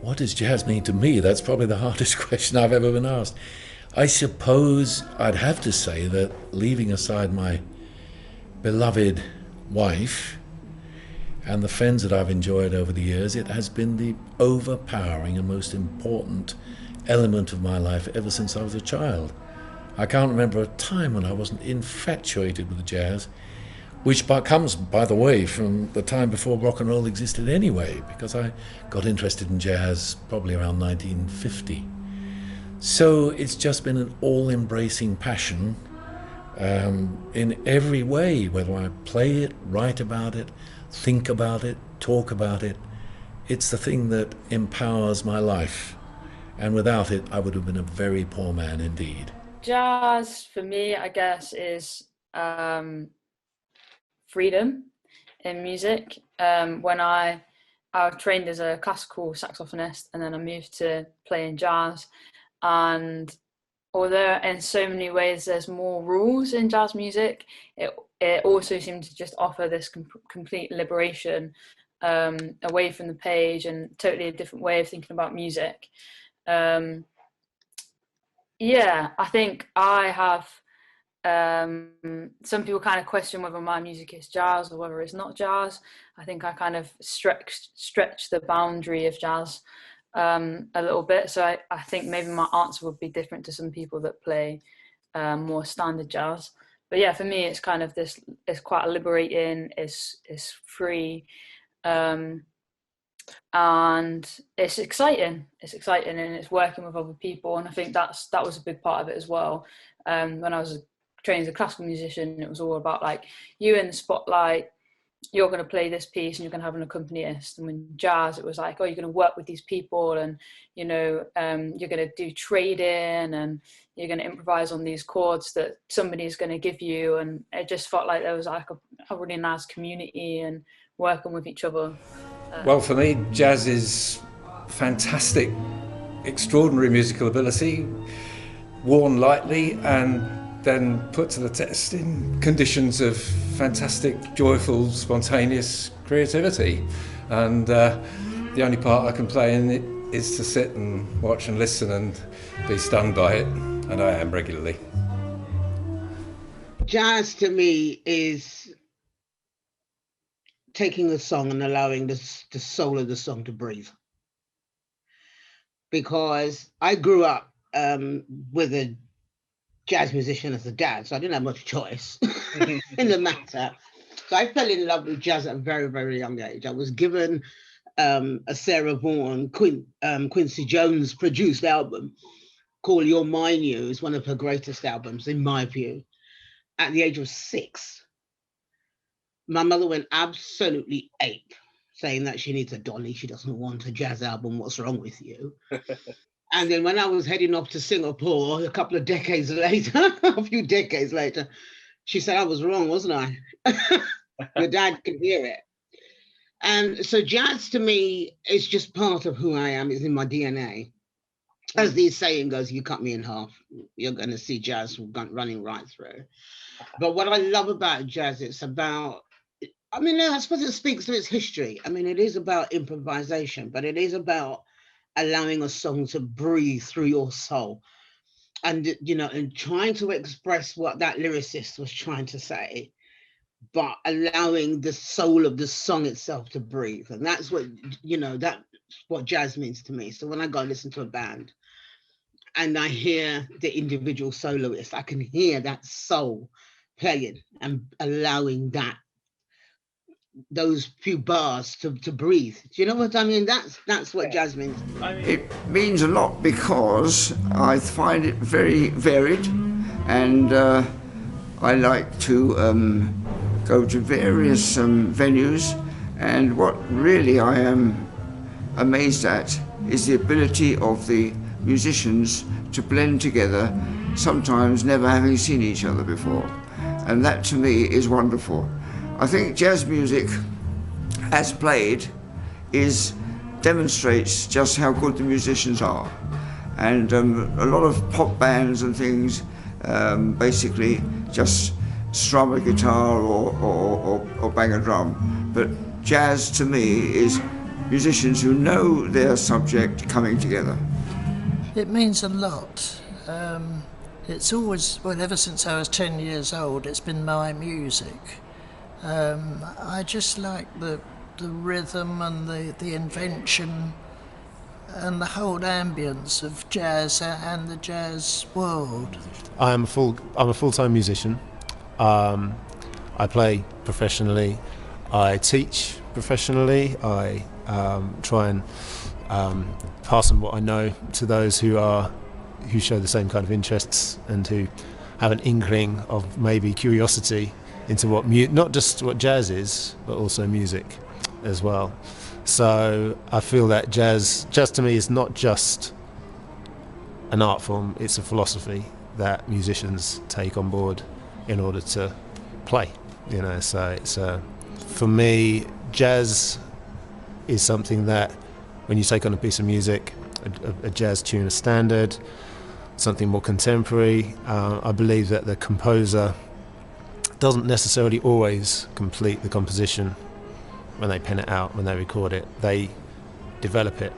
What does jazz mean to me? That's probably the hardest question I've ever been asked. I suppose I'd have to say that, leaving aside my beloved wife and the friends that I've enjoyed over the years, it has been the overpowering and most important element of my life ever since I was a child. I can't remember a time when I wasn't infatuated with jazz, which comes, by the way, from the time before rock and roll existed anyway, because I got interested in jazz probably around 1950. So it's just been an all-embracing passion in every way, whether I play it, write about it, think about it, talk about it. It's the thing that empowers my life, and without it I would have been a very poor man indeed. Jazz for me, I guess, is freedom in music. When I trained as a classical saxophonist, and then I moved to playing jazz. And although in so many ways there's more rules in jazz music, it also seemed to just offer this complete liberation, away from the page, and totally a different way of thinking about music. Yeah, I think I have. Some people kind of question whether my music is jazz or whether it's not jazz. I think I kind of stretch the boundary of jazz a little bit. So I think maybe my answer would be different to some people that play more standard jazz. But yeah, for me, it's kind of this. It's quite liberating. It's free. And it's exciting. It's exciting, and it's working with other people. And I think that was a big part of it as well. When I was trained as a classical musician, it was all about like, you in the spotlight, you're going to play this piece and you're going to have an accompanist. And when jazz, it was like, oh, you're going to work with these people, and you're going to do trading, and you're going to improvise on these chords that somebody's going to give you. And it just felt like there was like a really nice community and working with each other. Well, for me, jazz is fantastic, extraordinary musical ability, worn lightly and then put to the test in conditions of fantastic, joyful, spontaneous creativity. And the only part I can play in it is to sit and watch and listen and be stunned by it, and I am regularly. Jazz to me is taking a song and allowing the soul of the song to breathe. Because I grew up with a jazz musician as a dad, so I didn't have much choice in the matter. So I fell in love with jazz at a very, very young age. I was given a Sarah Vaughan, Quincy Jones produced album called You're Mine You. Is one of her greatest albums, in my view, at the age of 6. My mother went absolutely ape, saying that she needs a dolly. She doesn't want a jazz album. What's wrong with you? And then when I was heading off to Singapore a couple of decades later, a few decades later, she said I was wrong, wasn't I? Your dad could hear it. And so jazz to me is just part of who I am. It's in my DNA. As the saying goes, you cut me in half, you're going to see jazz running right through. But what I love about jazz, it's about, I mean, I suppose it speaks to its history. I mean, it is about improvisation, but it is about allowing a song to breathe through your soul, and and trying to express what that lyricist was trying to say, but allowing the soul of the song itself to breathe. And that's what that's what jazz means to me. So when I go and listen to a band and I hear the individual soloist, I can hear that soul playing and allowing those few bars to breathe. Do you know what I mean? That's what jazz means. It means a lot because I find it very varied, and I like to go to various venues, and what really I am amazed at is the ability of the musicians to blend together, sometimes never having seen each other before, and that to me is wonderful. I think jazz music, as played, demonstrates just how good the musicians are. And a lot of pop bands and things basically just strum a guitar or bang a drum. But jazz, to me, is musicians who know their subject coming together. It means a lot. It's always, well, ever since I was 10 years old, it's been my music. I just like the rhythm and the invention and the whole ambience of jazz and the jazz world. I'm a full-time musician. I play professionally. I teach professionally. I try and pass on what I know to those who show the same kind of interests and who have an inkling of maybe curiosity into what not just what jazz is, but also music as well. So I feel that jazz to me is not just an art form, it's a philosophy that musicians take on board in order to play. So it's for me, jazz is something that when you take on a piece of music, a jazz tune, a standard, something more contemporary, I believe that the composer doesn't necessarily always complete the composition when they pen it out, when they record it. They develop it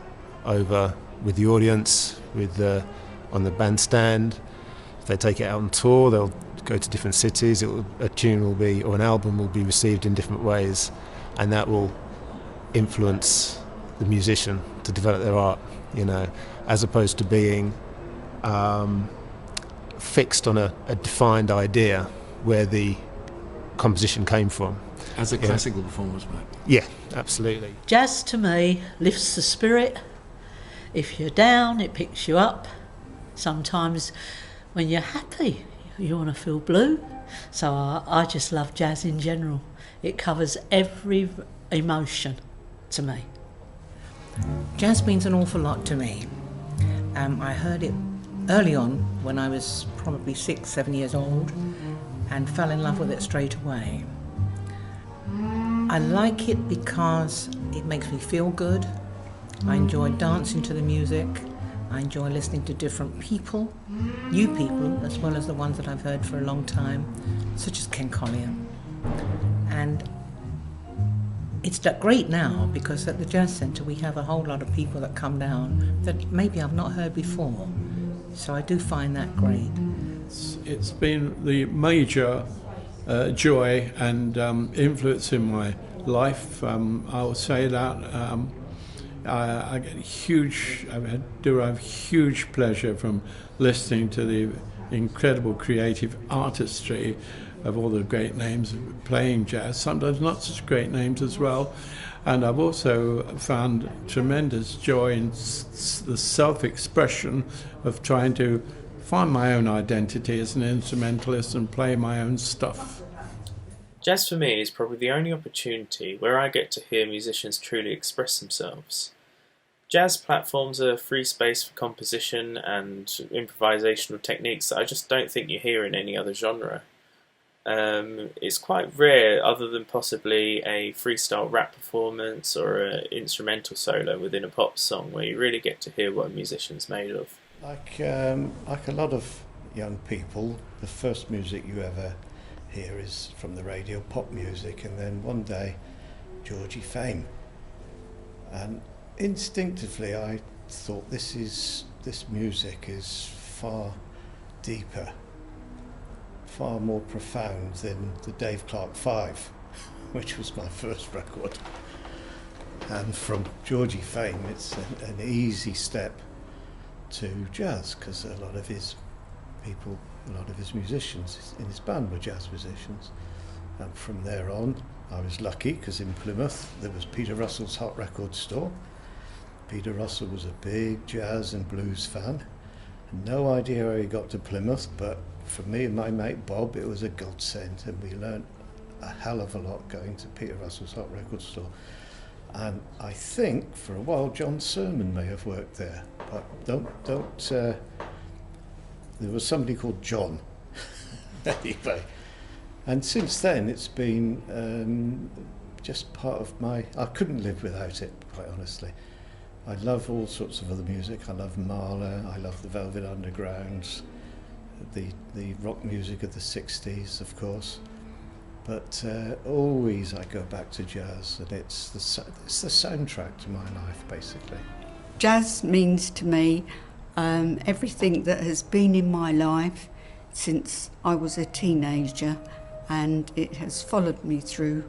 over with the audience, on the bandstand. If they take it out on tour, they'll go to different cities. A tune will be, or an album will be received in different ways, and that will influence the musician to develop their art, as opposed to being fixed on a defined idea where the composition came from. As a classical performance, mate. Yeah, absolutely. Jazz to me lifts the spirit. If you're down, it picks you up. Sometimes when you're happy, you want to feel blue. So I just love jazz in general. It covers every emotion to me. Jazz means an awful lot to me. I heard it early on when I was probably 6, 7 years old and fell in love with it straight away. I like it because it makes me feel good. I enjoy dancing to the music. I enjoy listening to different people, new people, as well as the ones that I've heard for a long time, such as Ken Collier. And it's great now because at the Jazz Centre we have a whole lot of people that come down that maybe I've not heard before. So I do find that great. It's been the major joy and influence in my life. I will say that I derive huge pleasure from listening to the incredible creative artistry of all the great names playing jazz, sometimes not such great names as well. And I've also found tremendous joy in the self-expression of trying to find my own identity as an instrumentalist and play my own stuff. Jazz for me is probably the only opportunity where I get to hear musicians truly express themselves. Jazz platforms are free space for composition and improvisational techniques that I just don't think you hear in any other genre. It's quite rare, other than possibly a freestyle rap performance or an instrumental solo within a pop song, where you really get to hear what a musician's made of. Like a lot of young people, the first music you ever hear is from the radio, pop music, and then one day Georgie Fame. And instinctively I thought this music is far deeper, far more profound than the Dave Clark 5, which was my first record. And from Georgie Fame it's an easy step to jazz, because a lot of his musicians in his band were jazz musicians. And from there on, I was lucky because in Plymouth there was Peter Russell's Hot Record Store. Peter Russell was a big jazz and blues fan. No idea how he got to Plymouth, but for me and my mate Bob, it was a godsend, and we learnt a hell of a lot going to Peter Russell's Hot Record Store. And I think for a while John Sermon may have worked there, but there was somebody called John. Anyway, and since then it's been just part of I couldn't live without it, quite honestly. I love all sorts of other music. I love Mahler, I love the Velvet Underground, the rock music of the 60s, of course. But always I go back to jazz, and it's the soundtrack to my life, basically. Jazz means to me everything that has been in my life since I was a teenager, and it has followed me through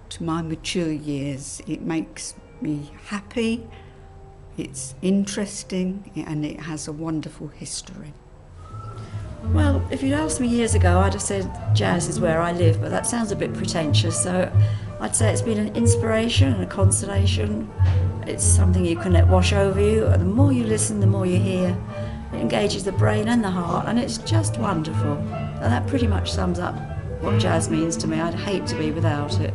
to my mature years. It makes me happy, it's interesting, and it has a wonderful history. Well, if you'd asked me years ago, I'd have said jazz is where I live, but that sounds a bit pretentious, so I'd say it's been an inspiration and a consolation. It's something you can let wash over you, and the more you listen, the more you hear. It engages the brain and the heart, and it's just wonderful. And that pretty much sums up what jazz means to me. I'd hate to be without it.